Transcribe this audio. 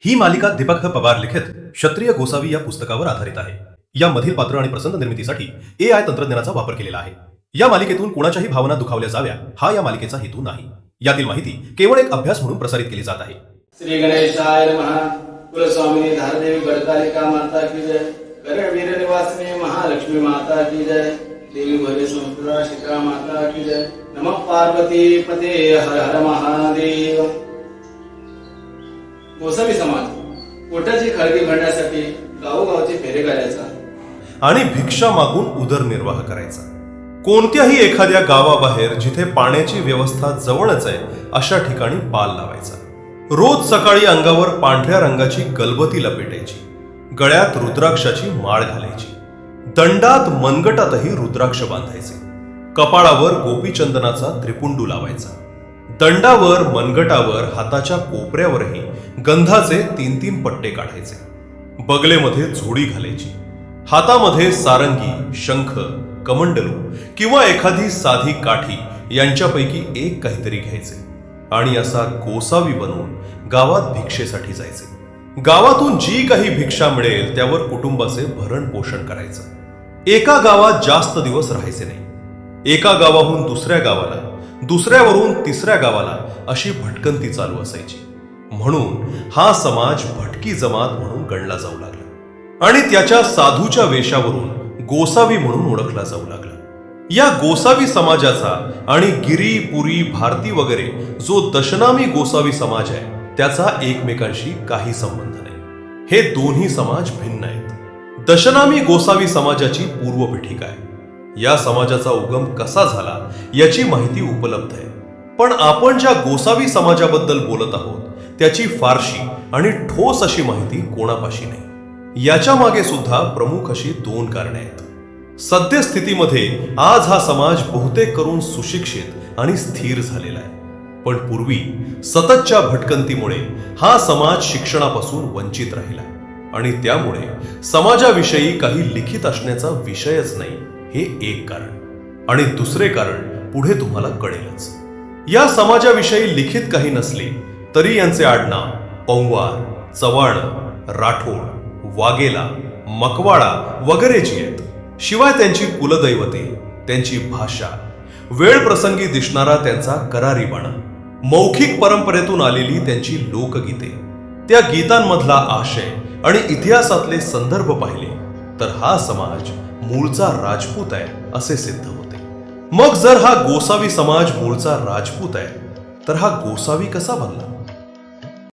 ही मालिका दीपक ह पवार लिखित क्षत्रिय गोसावी या पुस्तकावर आधारित आहे. यामधील पात्र आणि प्रसंग निर्मितीसाठी AI तंत्रज्ञानाचा वापर केलेला आहे. या मालिकेतून कोणाच्याही भावना दुखावल्या जाव्या हा या मालिकेचा हेतू नाही. यातील माहिती केवळ एक अभ्यास म्हणून प्रसारित केली जात आहे. श्री गणेशाय नमः. कुलस्वामिनी धारदेवी गडकालिका माता की जय. गरुडवीर निवासिनी महालक्ष्मी माता की जय. देवी भरे संस्कृता शिखा माता की जय. नमः पार्वती पते हर हर महादेव. गोसावी समाज पोटाची खळगी भरण्यासाठी गावोगावचे फेरे घालायचा आणि भिक्षा मागून उदरनिर्वाह करायचा. कोणत्याही एखाद्या गावाबाहेर जिथे पाण्याची व्यवस्था जवळच आहे अशा ठिकाणी पाल लावायचा. रोज सकाळी अंगावर पांढऱ्या रंगाची गलबती लपेटायची. गळ्यात रुद्राक्षाची माळ घालायची. दंडात मनगटातही रुद्राक्ष बांधायचे. कपाळावर गोपीचंदनाचा त्रिपुंडू लावायचा. दंडावर, मनगटावर, हाताच्या कोपऱ्यावरही गंधाचे 3-3 पट्टे काढायचे. बगलेमध्ये झोडी घालायची. हातामध्ये सारंगी, शंख, कमंडलू किंवा एखादी साधी काठी यांच्यापैकी एक काहीतरी घ्यायचे आणि असा गोसावी बनवून गावात भिक्षेसाठी जायचे. गावातून जी काही भिक्षा मिळेल त्यावर कुटुंबाचे भरण पोषण करायचं. एका गावात जास्त दिवस राहायचे नाही. एका गावाहून दुसऱ्या गावाला, दुसऱ्यावरून तिसऱ्या गावाला अशी भटकंती चालू असायची. म्हणून हा समाज भटकी जमात म्हणून गणला जाऊ लागला आणि त्याच्या साधूच्या वेशावरून गोसावी म्हणून ओळखला जाऊ लागला. या गोसावी समाजाचा आणि गिरी, पुरी, भारती वगैरे जो दशनामी गोसावी समाज आहे त्याचा एकमेकांशी काही संबंध नाही. हे दोन्ही समाज भिन्न आहेत. दशनामी गोसावी समाजाची पूर्वपीठिका आहे. या समाजाचा उगम कसा झाला याची माहिती उपलब्ध आहे. पण आपण ज्या गोसावी समाजाबद्दल बोलत आहोत त्याची फारशी आणि ठोस अशी माहिती कोणापाशी नाही. याच्या मागे सुद्धा प्रमुख अशी 2 कारणे आहेत. सद्यस्थितीमध्ये आज हा समाज बहुतेक करून सुशिक्षित आणि स्थिर झालेला आहे. पण पूर्वी सततच्या भटकंतीमुळे हा समाज शिक्षणापासून वंचित राहिला आणि त्यामुळे समाजाविषयी काही लिखित असण्याचा विषयच नाही हे एक कारण. आणि दुसरे कारण पुढे तुम्हाला कळेलच. या समाजाविषयी लिखित काही नसले तरी यांचे आडनाव पौंवार, चव्हाण, राठोड, वाघेला, मकवाळा वगैरे जी आहेत. शिवाय त्यांची कुलदैवते, त्यांची भाषा, वेळ प्रसंगी दिसणारा त्यांचा करारीपणा, मौखिक परंपरेतून आलेली त्यांची लोकगीते, त्या गीतांमधला आशय आणि इतिहासातले संदर्भ पाहिले तर हा समाज मूळचा राजपूत आहे असे सिद्ध होते. मग जर हा गोसावी समाज मूळचा राजपूत आहे तर हा गोसावी कसा बनला?